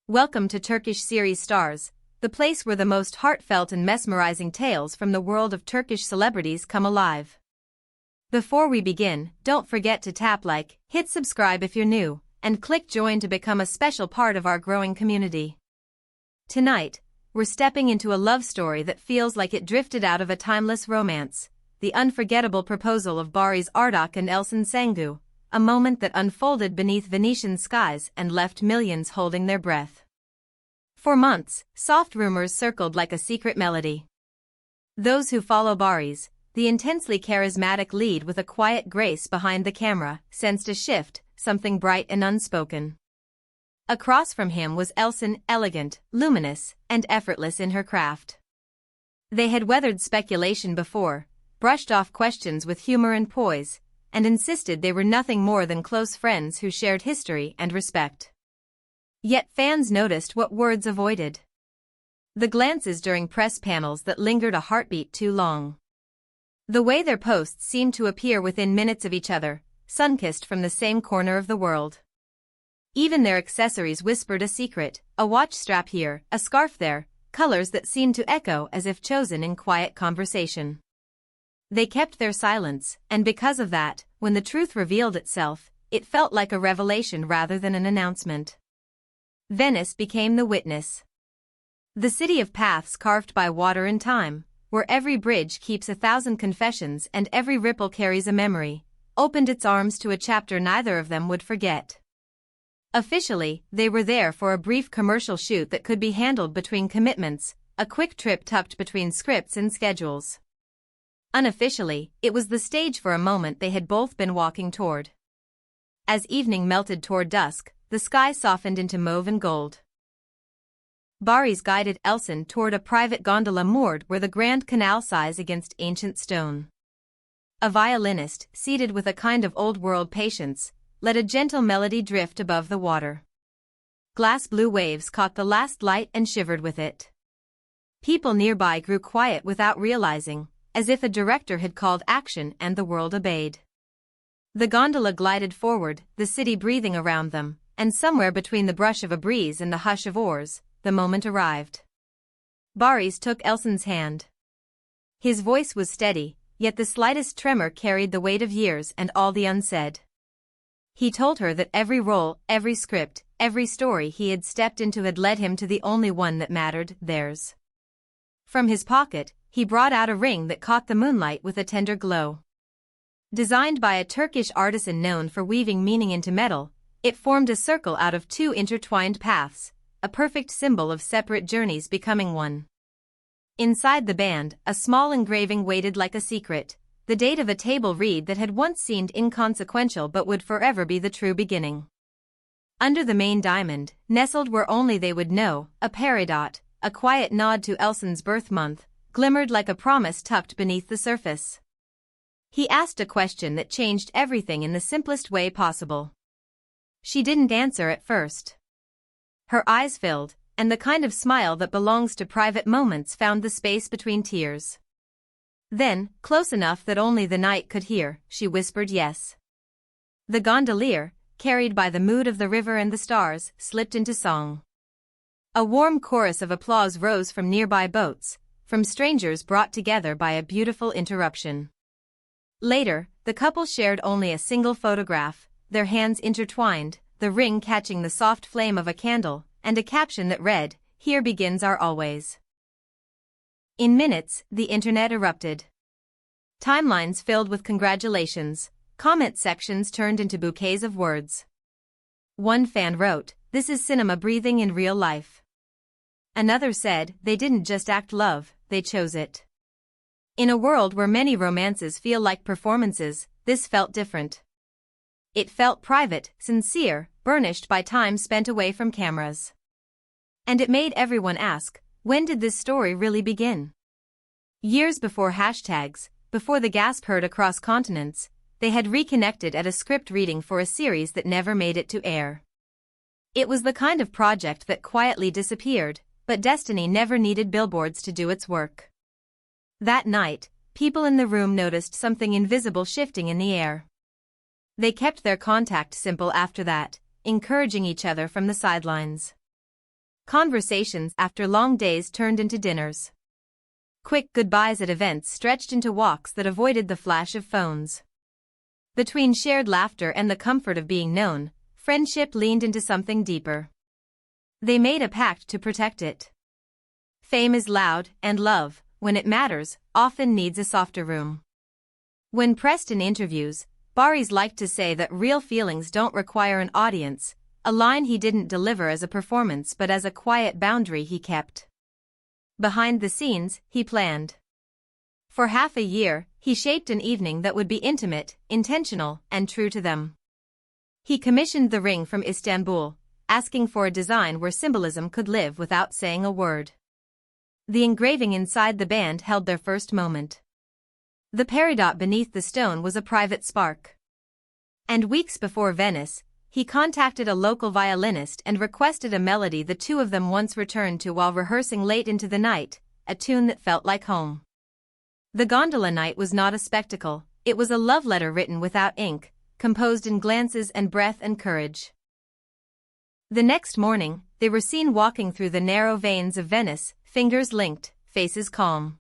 Welcome to Turkish series stars, the place where the most heartfelt and mesmerizing tales from the world of Turkish celebrities come alive. Before we begin, don't forget to tap like, hit subscribe if you're new, and click join to become a special part of our growing community. Tonight, we're stepping into a love story that feels like it drifted out of a timeless romance, the unforgettable proposal of Barış Arduç and Elçin Sangu, a moment that unfolded beneath Venetian skies and left millions holding their breath. For months, soft rumors circled like a secret melody. Those who follow Barış, the intensely charismatic lead with a quiet grace behind the camera, sensed a shift, something bright and unspoken. Across from him was Elçin, elegant, luminous, and effortless in her craft. They had weathered speculation before, brushed off questions with humor and poise, and insisted they were nothing more than close friends who shared history and respect. Yet fans noticed what words avoided. The glances during press panels that lingered a heartbeat too long. The way their posts seemed to appear within minutes of each other, sun-kissed from the same corner of the world. Even their accessories whispered a secret, a watch strap here, a scarf there, colors that seemed to echo as if chosen in quiet conversation. They kept their silence, and because of that, when the truth revealed itself, it felt like a revelation rather than an announcement. Venice became the witness. The city of paths carved by water and time, where every bridge keeps 1,000 confessions and every ripple carries a memory, opened its arms to a chapter neither of them would forget. Officially, they were there for a brief commercial shoot that could be handled between commitments, a quick trip tucked between scripts and schedules. Unofficially, it was the stage for a moment they had both been walking toward. As evening melted toward dusk, the sky softened into mauve and gold. Barış guided Elçin toward a private gondola moored where the Grand Canal sighs against ancient stone. A violinist, seated with a kind of old-world patience, let a gentle melody drift above the water. Glass-blue waves caught the last light and shivered with it. People nearby grew quiet without realizing, as if a director had called action and the world obeyed. The gondola glided forward, the city breathing around them, and somewhere between the brush of a breeze and the hush of oars, the moment arrived. Barış took Elçin's hand. His voice was steady, yet the slightest tremor carried the weight of years and all the unsaid. He told her that every role, every script, every story he had stepped into had led him to the only one that mattered, theirs. From his pocket, he brought out a ring that caught the moonlight with a tender glow. Designed by a Turkish artisan known for weaving meaning into metal, it formed a circle out of two intertwined paths, a perfect symbol of separate journeys becoming one. Inside the band, a small engraving waited like a secret, the date of a table read that had once seemed inconsequential but would forever be the true beginning. Under the main diamond, nestled where only they would know, a peridot, a quiet nod to Elçin's birth month, glimmered like a promise tucked beneath the surface. He asked a question that changed everything in the simplest way possible. She didn't answer at first. Her eyes filled, and the kind of smile that belongs to private moments found the space between tears. Then, close enough that only the night could hear, she whispered yes. The gondolier, carried by the mood of the river and the stars, slipped into song. A warm chorus of applause rose from nearby boats, from strangers brought together by a beautiful interruption. Later, the couple shared only a single photograph, their hands intertwined, the ring catching the soft flame of a candle, and a caption that read, "Here begins our always." In minutes, the internet erupted. Timelines filled with congratulations, comment sections turned into bouquets of words. One fan wrote, "This is cinema breathing in real life." Another said, "They didn't just act love, they chose it." In a world where many romances feel like performances, this felt different. It felt private, sincere, burnished by time spent away from cameras. And it made everyone ask, when did this story really begin? Years before hashtags, before the gasp heard across continents, they had reconnected at a script reading for a series that never made it to air. It was the kind of project that quietly disappeared, but destiny never needed billboards to do its work. That night, people in the room noticed something invisible shifting in the air. They kept their contact simple after that, encouraging each other from the sidelines. Conversations after long days turned into dinners. Quick goodbyes at events stretched into walks that avoided the flash of phones. Between shared laughter and the comfort of being known, friendship leaned into something deeper. They made a pact to protect it. Fame is loud, and love, when it matters, often needs a softer room. When pressed in interviews, Barış liked to say that real feelings don't require an audience, a line he didn't deliver as a performance but as a quiet boundary he kept. Behind the scenes, he planned. For half a year, he shaped an evening that would be intimate, intentional, and true to them. He commissioned the ring from Istanbul, asking for a design where symbolism could live without saying a word. The engraving inside the band held their first moment. The peridot beneath the stone was a private spark. And weeks before Venice, he contacted a local violinist and requested a melody the two of them once returned to while rehearsing late into the night, a tune that felt like home. The gondola night was not a spectacle, it was a love letter written without ink, composed in glances and breath and courage. The next morning, they were seen walking through the narrow veins of Venice, fingers linked, faces calm.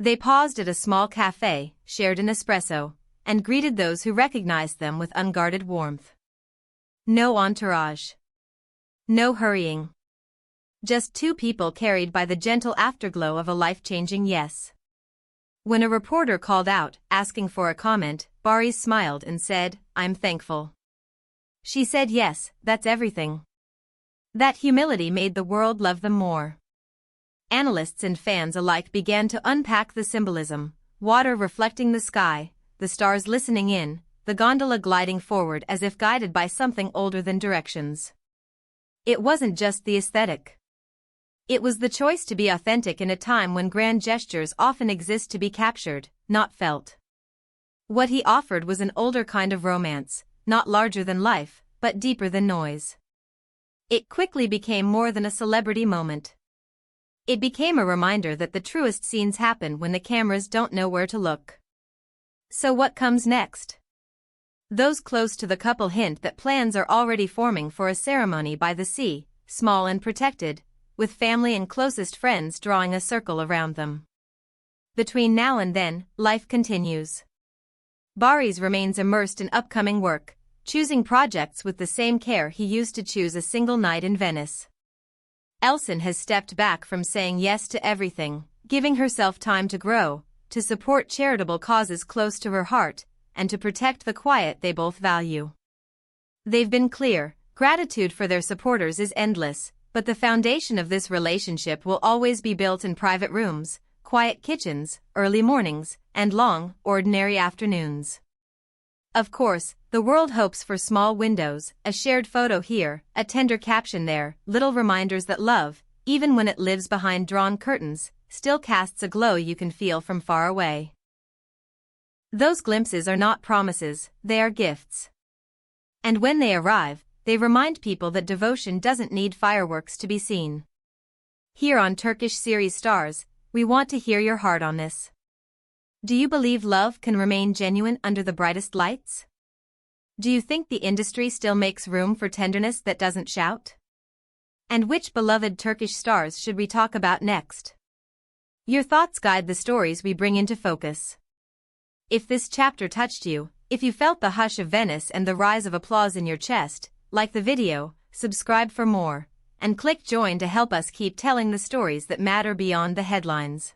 They paused at a small cafe, shared an espresso, and greeted those who recognized them with unguarded warmth. No entourage. No hurrying. Just two people carried by the gentle afterglow of a life-changing yes. When a reporter called out, asking for a comment, Barış smiled and said, "I'm thankful." She said yes, that's everything. That humility made the world love them more. Analysts and fans alike began to unpack the symbolism, water reflecting the sky, the stars listening in, the gondola gliding forward as if guided by something older than directions. It wasn't just the aesthetic. It was the choice to be authentic in a time when grand gestures often exist to be captured, not felt. What he offered was an older kind of romance, not larger than life, but deeper than noise. It quickly became more than a celebrity moment. It became a reminder that the truest scenes happen when the cameras don't know where to look. So what comes next? Those close to the couple hint that plans are already forming for a ceremony by the sea, small and protected, with family and closest friends drawing a circle around them. Between now and then, life continues. Barış remains immersed in upcoming work, choosing projects with the same care he used to choose a single night in Venice. Elçin has stepped back from saying yes to everything, giving herself time to grow, to support charitable causes close to her heart, and to protect the quiet they both value. They've been clear, gratitude for their supporters is endless, but the foundation of this relationship will always be built in private rooms, quiet kitchens, early mornings, and long, ordinary afternoons. Of course, the world hopes for small windows, a shared photo here, a tender caption there, little reminders that love, even when it lives behind drawn curtains, still casts a glow you can feel from far away. Those glimpses are not promises, they are gifts. And when they arrive, they remind people that devotion doesn't need fireworks to be seen. Here on Turkish Series Stars, we want to hear your heart on this. Do you believe love can remain genuine under the brightest lights? Do you think the industry still makes room for tenderness that doesn't shout? And which beloved Turkish stars should we talk about next? Your thoughts guide the stories we bring into focus. If this chapter touched you, if you felt the hush of Venice and the rise of applause in your chest, like the video, subscribe for more, and click join to help us keep telling the stories that matter beyond the headlines.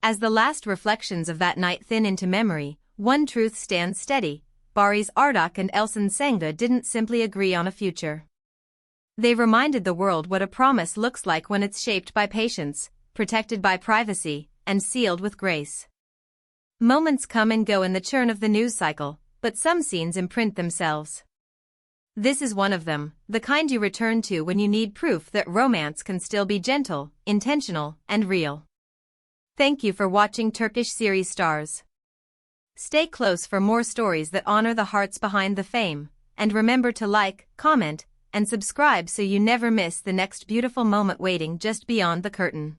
As the last reflections of that night thin into memory, one truth stands steady: Barış Arduç and Elçin Sangu didn't simply agree on a future. They reminded the world what a promise looks like when it's shaped by patience, protected by privacy, and sealed with grace. Moments come and go in the churn of the news cycle, but some scenes imprint themselves. This is one of them, the kind you return to when you need proof that romance can still be gentle, intentional, and real. Thank you for watching Turkish Series Stars. Stay close for more stories that honor the hearts behind the fame, and remember to like, comment, and subscribe so you never miss the next beautiful moment waiting just beyond the curtain.